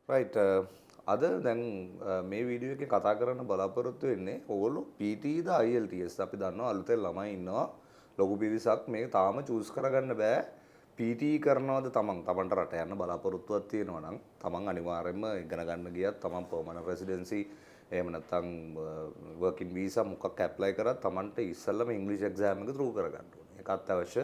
Right අද දැන් මේ වීඩියෝ එකේ කතා කරන්න බලාපොරොත්තු වෙන්නේ ඕගොල්ලෝ PT ද IELTS අපි දන්නවා අලුතෙන් ළමයි ඉන්නවා ලොකු පිරිසක් මේක තාම චූස් කරගන්න බෑ PT කරනවද තමන්ට රට යන්න බලාපොරොත්තුවක් තියෙනවා නම් තමන් අනිවාර්යයෙන්ම ඉගෙන ගන්න ගියත් තමන් පර්මනන්ට් රෙසිඩෙන්සි එහෙම නැත්නම් වර්කින් වීසා මොකක් ඇප්ලයි කරත් තමන්ට ඉස්සෙල්ලම ඉංග්‍රීසි එක්සෑම් එක ත්‍රූ කරගන්න ඕනේ ඒක අත්‍යවශ්‍ය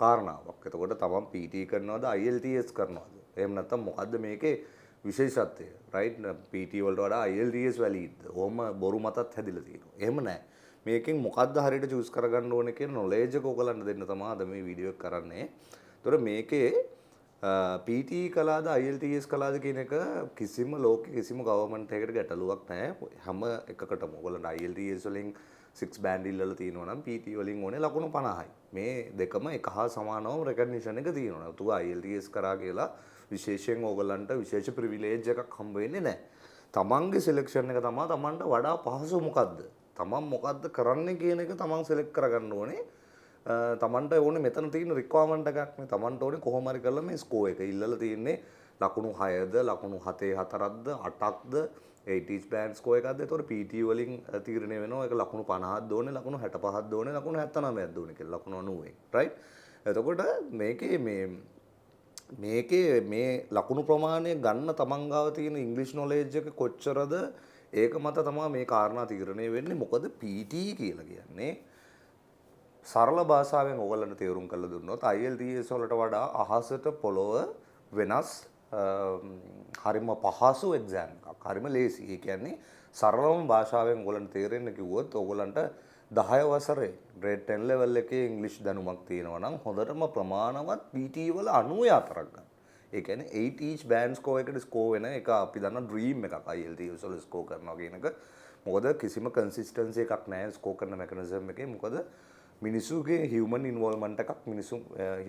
කාරණාවක්. එතකොට තමන් PT කරනවද IELTS කරනවද? එහෙම නැත්නම් මොකද්ද මේකේ විශේෂත්වය රයිට් PT වලට වඩා IELTS වැලිඩ්ද? ඔහොම බොරු මතත් හැදිලා තියෙනවා. එහෙම නැහැ. මේකෙන් මොකද්ද හරියට චූස් කරගන්න ඕනේ කියන නොලෙජ් එක ඔයගලන්ට දෙන්න තමයි අද මේ වීඩියෝ එක කරන්නේ. ඒතර මේකේ PT කලාද IELTS කලාද කියන එක කිසිම ලෝකෙ කිසිම ගවර්න්මන්ට් එකකට ගැටලුවක් නැහැ. හැම එකකටම ඔයගලන්ට IELTS වලින් 6 බෑන්ඩ් ඉල්ලලා තියෙනවා නම් PT වලින් ඕනේ ලකුණු 50යි. මේ දෙකම එක හා සමානවම රෙකග්නිෂන් එක තියෙනවා. තුග IELTS කරා කියලා විශේෂයෙන් ඕගලන්ට විශේෂ ප්‍රිවිලේජ් එකක් හම්බ වෙන්නේ නැහැ. තමන්ගේ සිලෙක්ෂන් එක තමයි තමන්ට වඩා පහසු මොකද්ද? තමන් මොකද්ද කරන්නේ කියන එක තමන් සිලෙක්ට් කරගන්න ඕනේ. තමන්ට ඕනේ මෙතන තියෙන රික්වයර්මන්ට් එකක් නේ. තමන්ට ඕනේ කොහොම හරි කරලා මේ ස්කෝර් එක ඉල්ලලා තියෙන්නේ ලකුණු 6ද ලකුණු 7 4ක්ද 8ක්ද 80s බෑන්ඩ් ස්කෝර් එකක්ද? ඒතකොට PT වලින් තීරණය වෙනවා ඒක ලකුණු 50ක්ද ඕනේ ලකුණු 65ක්ද ඕනේ ලකුණු 79ක්ද ඕනේ කියලා ලකුණු 90න් රයිට්. එතකොට මේකේ මේ ලකුණු ප්‍රමාණය ගන්න තමන් ගාව තියෙන ඉංග්‍රීසි නොලෙජ් එක කොච්චරද ඒක මත තමයි මේ කාරණා තීරණය වෙන්නේ. මොකද PT කියලා කියන්නේ සරල භාෂාවෙන් ඕගලන්ට තේරුම් කරලා දුන්නොත් IELTS වලට වඩා අහසට පොළොව වෙනස් හරිම පහසු එක්සෑම් එකක්. හරිම ලේසි. ඒ කියන්නේ සරලම භාෂාවෙන් ඕගලන්ට තේරෙන්න කිව්වොත් ඕගලන්ට 10 වසරේ grade 10 level එකේ ඉංග්‍රීසි දැනුමක් තියෙනවා නම් හොඳටම ප්‍රමාණවත් PT වල 94ක් ගන්න. ඒ කියන්නේ 8 each band score එකට score වෙන එක අපි දන්න dream එකක් IELTS වල score කරනවා කියන එක. මොකද කිසිම consistency එකක් නැහැ score කරන mechanism එකේ. මොකද මිනිසුගේ human involvement එකක්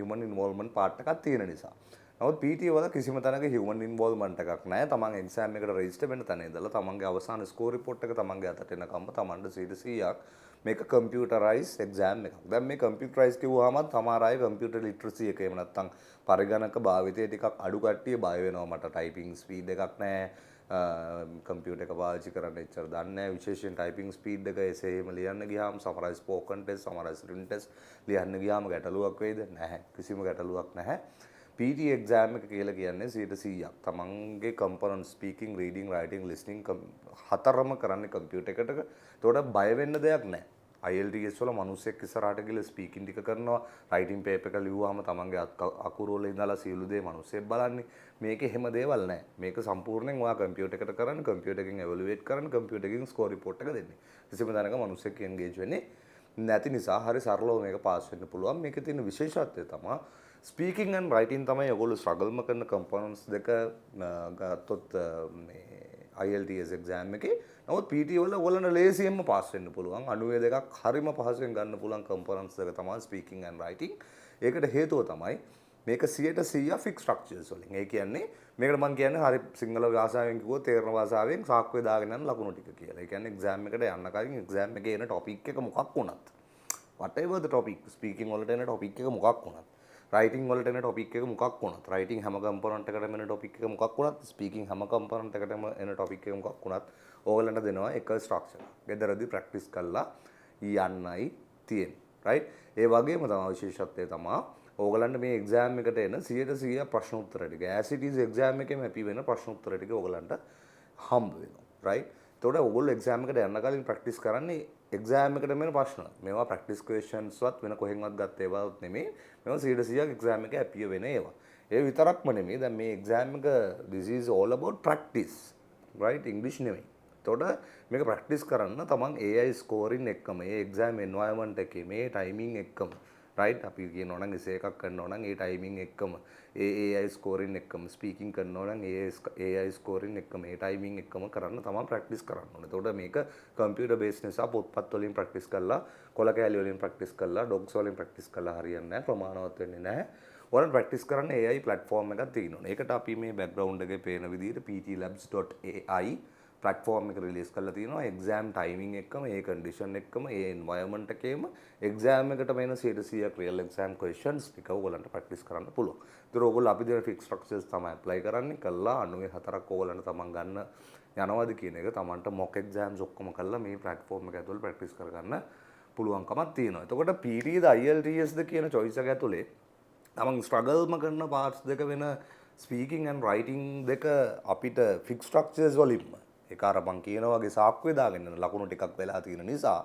human involvement part එකක් තියෙන නිසා. නමුත් PT වල කිසිම තැනක human involvement එකක් නැහැ. තමන් exam එකට register වෙන්න තැන ඉඳලා තමන්ගේ අවසාන score report එක තමන්ගේ අතට එනකම්ම තමන්ට 100%ක් මේක computerized exam එකක්. දැන් මේ computerized කිව්වහම සමහර අය computer literacy එක එහෙම නැත්නම් පරිගණක භාවිතය ටිකක් අඩු කට්ටිය බය වෙනවා මට typing speed එකක් නැහැ. කම්පියුටර් එක පාවිච්චි කරන්න එච්චර දන්නේ නැහැ. විශේෂයෙන් typing speed එක එසේ එහෙම ලියන්න ගියාම සමහර spoken test සමහර written test ලියන්න ගියාම ගැටලුවක් වෙයිද? නැහැ. කිසිම ගැටලුවක් නැහැ. PT exam එක කියලා කියන්නේ 100%ක්. තමන්ගේ component speaking, reading, writing, listening හතරම කරන්නේ කම්පියුටර් එකකට. ඒතකොට බය වෙන්න දෙයක් නැහැ. IELTS වල මිනිස්සෙක් ඉස්සරහට ගිහලා ස්පීකින් ටික කරනවා, රයිටින් පේපර් එක ලිව්වහම තමන්ගේ අකුරු වල ඉඳලා සියලු දේ මිනිස්සෙක් බලන්නේ. මේක එහෙම දේවල් නැහැ. මේක සම්පූර්ණයෙන් ඔයා කම්පියුටර් එකට කරන්නේ, කම්පියුටර් එකෙන් එවලුවේට් කරන්නේ, කම්පියුටර් එකෙන් ස්කෝර් රිපෝට් එක දෙන්නේ. කිසිම තැනක මිනිස්සෙක් එන්ගේජ් වෙන්නේ නැති නිසා හරි සරලව මේක පාස් වෙන්න පුළුවන්. මේකේ තියෙන විශේෂත්වය තමයි ස්පීකින් ඇන්ඩ් රයිටින් තමයි ඔයගොල්ලෝ ස්ට්‍රගල්ම කරන කම්පොනන්ට්ස් දෙක ගත්තොත් මේ IELTS exam එකේ. නමුත් PT වල ඔයගොල්ලන්ට ලේසියෙන්ම පාස් වෙන්න පුළුවන්. 92ක් හරිම පහසුවෙන් ගන්න පුළුවන් කම්පොනන්ට්ස් දෙක තමයි ස්පීකින් ඇන්ඩ් රයිටින්. ඒකට හේතුව තමයි මේක 100% ෆික්ස් ස්ට්‍රක්චර්ස් වලින්. ඒ කියන්නේ මේකට මම කියන්නේ හරි සිංහල භාෂාවෙන් කිව්වොත් තේරෙන භාෂාවෙන් සාක්කුවේ දාගෙන යන ලකුණු ටික කියලා. ඒ කියන්නේ එක්සෑම් එකට යන්න කලින් එක්සෑම් එකේ එන ටොපික් එක මොකක් වුණත් whatever the topic ස්පීකින් වලට එන ටොපික් එක මොකක් වුණත් රයිටින් වලට එන ටොපික් එක මොකක් වුණත් රයිටින් හැම කම්පොනන්ට් එකකටම එන ටොපික් එක මොකක් වුණත් ස්පීකින් හැම කම්පොනන්ට් එකකටම එන ටොපික් එක මොකක් වුණත් ඕගලන්ට දෙනවා එක ස්ට්‍රක්චර්. ගෙදරදී ප්‍රැක්ටිස් කරලා යන්නයි තියෙන්නේ. රයිට්? ඒ වගේම තමයි විශේෂත්වය තමයි ඕගලන්ට මේ එක්සෑම් එකට එන 100% ප්‍රශ්න උත්තර ටික as it is එක්සෑම් එකේම අපි වෙන ප්‍රශ්න උත්තර ටික ඕගලන්ට හම්බ වෙනවා. රයිට්? එතකොට ඕගොල්ලෝ එක්සෑම් එකට යන්න කලින් ප්‍රැක්ටිස් කරන්නේ එක්සෑම් එකට මෙන්න ප්‍රශ්න. මේවා ප්‍රැක්ටිස් ක්වෙස්චන්ස් වත් වෙන කොහෙන්වත් ගත්ත ඒවාත් නෙමෙයි. මේවා 100%ක් එක්සෑම් එකේ ඇපිය වෙන ඒවා. ඒ විතරක්ම නෙමෙයි. දැන් මේ එක්සෑම් එක this is all about practice. right? English නෙමෙයි. එතකොට මේක ප්‍රැක්ටිස් කරන්න තමන් AI ස්කෝරින් එක්කම ඒ එක්සෑම් එන්වයරන්මන්ට් එකේ මේ ටයිමින් එක්කම රයිට් අපි කියනවා නම් එසේ එකක් කරනවා නම් ඒ ටයිමින් එක්කම ඒ AI ස්කෝරින් එක්කම ස්පීකින් කරනවා නම් AI ස්කෝරින් එක්කම ඒ ටයිමින් එක්කම කරන්න තමයි ප්‍රැක්ටිස් කරන්න ඕනේ. එතකොට මේක කම්පියුටර් බේස් නිසා පොත්පත් වලින් ප්‍රැක්ටිස් කරලා කොළ කෑලි වලින් ප්‍රැක්ටිස් කරලා ඩොග්ස් වලින් ප්‍රැක්ටිස් කරලා හරියන්නේ නැහැ. ප්‍රමාණවත් වෙන්නේ නැහැ. ඔයාලා ප්‍රැක්ටිස් කරන්න AI platform එකක් තියෙනවා. ඒකට අපි මේ බෑග්ග්‍රවුන්ඩ් එකේ පේන විදිහට ptlabs.ai ප්ලට්ෆෝර්ම් එක රිලීස් කරලා තියෙනවා එක්සෑම් ටයිමින් එක්කම ඒ කන්ඩිෂන් එක්කම ඒ එන්වයරන්මන්ට් එකේම එක්සෑම් එකට වෙන 100% රියල් එක්සෑම් ක්වෙස්චන්ස් ටික ඔයගොල්ලන්ට ප්‍රැක්ටිස් කරන්න පුළුවන්. ඒතර ඔයගොල්ලෝ අපි දෙන ෆික්ස් ස්ට්‍රක්චර්ස් තමයි ඇප්ලයි කරන්නේ. කළා 94ක් ඔයගොල්ලන්ට තමන් ගන්න යනවාද කියන එක තමන්ට මොක් එක්සෑම්ස් ඔක්කොම කළා මේ ප්ලට්ෆෝර්ම් එක ඇතුළේ ප්‍රැක්ටිස් කරගන්න පුළුවන්කමක් තියෙනවා. එතකොට PTද IELTSද කියන choice එක ඇතුලේ තමන් ස්ට්‍රගල්ම කරන පාර්ට්ස් දෙක වෙන ස්පීකින් ඇන්ඩ් රයිටිං දෙක අපිට ෆික්ස් ස්ට්‍රක්චර්ස් වලින්ම ඒක අර මං කියන වගේ සාක්කුවේ දාගෙන ලකුණු ටිකක් වෙලා තියෙන නිසා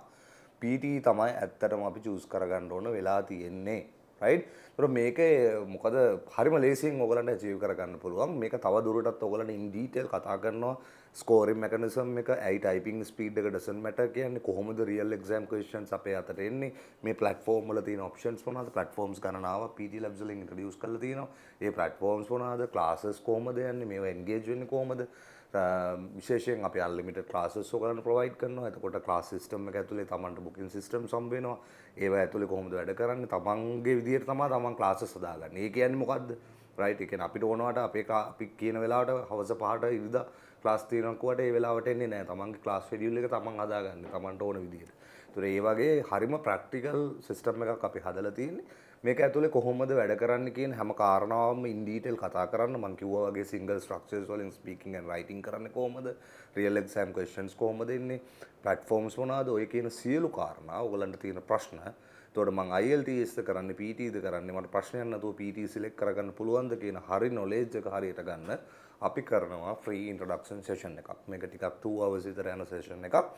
PT තමයි ඇත්තටම අපි චූස් කරගන්න ඕන වෙලා තියෙන්නේ රයිට්. ඒතර මේකේ මොකද හරිම ලේසියෙන් ඔයගලන්ට අචීව් කරගන්න පුළුවන්. මේක තව දුරටත් ඔයගලන්ට ඉන් ඩීටේල් කතා කරනවා. ස්කෝරින් මෙකනිසම් එක, ඇයි ටයිපිංగ్ ස්පීඩ් එක ඩසන්ට් මැටර් කියන්නේ කොහොමද රියල් එක්සෑම් ක්වෙස්චන්ස් අපේ අතට එන්නේ, මේ ප්ලැට්ෆෝම් වල තියෙන ඔප්ෂන්ස් මොනවද, ප්ලැට්ෆෝම්ස් ගණනාවක් PT Labs වලින් ඉන්ට්‍රොඩියුස් කරලා තියෙනවා. ඒ ප්ලැට්ෆෝම්ස් මොනවද, ක්ලාසස් කොහොමද යන්නේ, මේවා එන්ගේජ් වෙන්නේ කොහොමද, විශේෂයෙන් අපි අන්ලිමිටඩ් ක්ලාසස් ඔයගලන්ට ප්‍රොවයිඩ් කරනවා. එතකොට ක්ලාස් සිස්ටම් එක ඇතුලේ තමන්ට බුකින් සිස්ටම්ස් හම්බ වෙනවා. ඒවා ඇතුලේ කොහොමද වැඩ කරන්නේ, තමන්ගේ විදියට තමයි තමන් ක්ලාසස් හදාගන්නේ. ඒ කියන්නේ මොකද්ද? රයිට්. ඒ කියන්නේ අපිට ඕනවට අපි කියන වෙලාවට හවස 5ට ඉරිදා ක්ලාස් තියෙනවා කුවට ඒ වෙලාවට එන්නේ නැහැ. තමන්ගේ ක්ලාස් ෂෙඩියුල් එක තමන් හදාගන්නේ තමන්ට ඕන විදියට. ඒතර ඒ වගේ හරිම ප්‍රැක්ටිකල් සිස්ටම් එකක් අපි හදලා තියෙන්නේ. මේක ඇතුලේ කොහොමද වැඩ කරන්න කියන හැම කාරණාවම ඉන් ඩීටේල් කතා කරන්න. මම කිව්වා වගේ සිංගල් ස්ට්‍රක්චර්ස් වලින් ස්පීකින් ඇන්ඩ් රයිටිං කරන්නේ කොහොමද, රියල් එක්සෑම් ක්වෙස්චන්ස් කොහොමද එන්නේ, ප්ලැට්ෆෝම්ස් මොනවාද, ඔය කියන සියලු කාරණා ඔයගලන්ට තියෙන ප්‍රශ්න. එතකොට මම IELTS ද කරන්නේ PTද කරන්නේ, මට ප්‍රශ්නයක් නැතුව PT සිලෙක්ට් කරගන්න පුළුවන්ද කියන හරි නොලෙජ් එක හරියට ගන්න අපි කරනවා ෆ්‍රී ඉන්ට්‍රොඩක්ෂන් සෙෂන් එකක්. මේක ටිකක් 2 hours විතර යන සෙෂන් එකක්.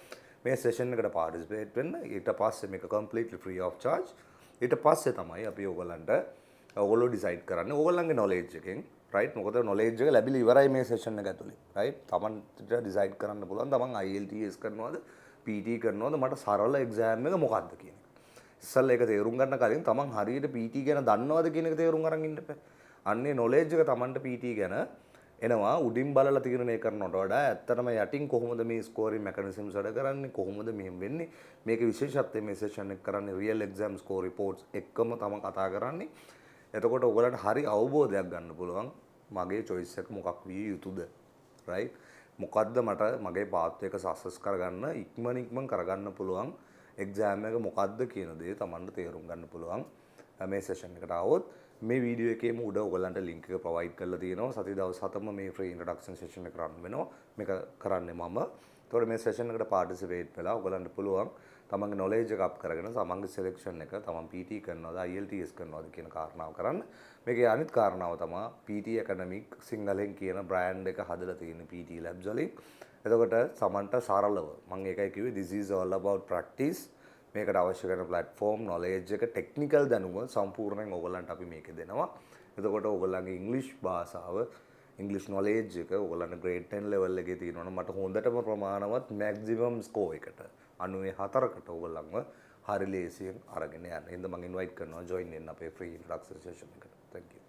මේ සෙෂන් එකට පාර්ටිසිපේට් වෙන්න. ඊට පස්සේ මේක කම්ප්ලීට්ලි ෆ්‍රී ඔෆ් charge. ඊට පස්සේ තමයි අපි ඔයගොල්ලෝ ඩිසයිඩ් කරන්නේ ඔයගොල්ලන්ගේ නොලෙජ් එකෙන් රයිට්. මොකද නොලෙජ් එක ලැබිලා ඉවරයි මේ සෙෂන් එක ඇතුලේ රයිට්. තමන්ට ඩිසයිඩ් කරන්න පුළුවන් තමන් IELTS කරනවද PT කරනවද, මට සරල එක්සෑම් එක මොකක්ද කියන එක. ඉස්සෙල්ලා ඒක තේරුම් ගන්න කලින් තමන් හරියට PT ගැන දන්නවද කියන එක තේරුම් අරන් ඉන්න එපා. අන්නේ නොලෙජ් එක තමන්ට PT ගැන එනවා උඩින් බලලා තීරණය කරනවට වඩා ඇත්තටම යටින් කොහොමද මේ ස්කෝරින් මෙකනිසම්ස් වැඩ කරන්නේ, කොහොමද මෙහෙම වෙන්නේ, මේකේ විශේෂත්වය මේ සෙෂන් එක කරන්නේ රියල් එක්සෑම් ස්කෝර් රිපෝට්ස් එක්කම තමයි කතා කරන්නේ. එතකොට ඔයගලන්ට හරි අවබෝධයක් ගන්න පුළුවන් මගේ choice එක මොකක් විය යුතුද right. මොකද්ද මට මගේ පාත් එක සක්සස් කරගන්න ඉක්මනින්ම කරගන්න පුළුවන් එක්සෑම් එක මොකද්ද කියන දේ Tamanට තේරුම් ගන්න පුළුවන් මේ සෙෂන් එකට આવොත්. මේ වීඩියෝ එකේම උඩ ඔයගලන්ට ලින්ක් එක ප්‍රොවයිඩ් කරලා තියෙනවා. සති දවස් 7ම මේ ෆ්‍රී ඉන්ට්‍රොඩක්ෂන් සෙෂන් එක රන් වෙනවා. මේක කරන්නේ මම. ඒතකොට මේ සෙෂන් එකට පාර්ටිසිපේට් වෙලා ඔයගලන්ට පුළුවන් තමන්ගේ නොලෙජ් එක අප් කරගෙන තමන්ගේ සිලෙක්ෂන් එක තමන් PT කරනවද IELTS කරනවද කියන කාරණාව කරන්න. මේකේ අනිත් කාරණාව තමයි PT ඇකඩමික් සිංහලෙන් කියන බ්‍රෑන්ඩ් එක හදලා තියෙන PT Labs වලින්. එතකොට තමන්ට සරලව මම ඒකයි කිව්වේ this is all about practice. මේකට අවශ්‍ය කරන ප්ලැට්ෆෝම් නොලෙජ් එක ටෙක්නිකල් දැනුම සම්පූර්ණයෙන් ඔයගලන්ට අපි මේක දෙනවා. එතකොට ඔයගලන්ගේ ඉංග්‍රීසි භාෂාව ඉංග්‍රීසි නොලෙජ් එක ඔයගලන්ට grade 10 level එකේ තියෙනවනම් මට හොඳටම ප්‍රමාණවත් maximum score එකට 94කට ඔයගලන්ව හරි ලේසියෙන් අරගෙන යන්න. එහෙනම් මම invite කරනවා join වෙන්න අපේ free introduction session එකට. Thank you.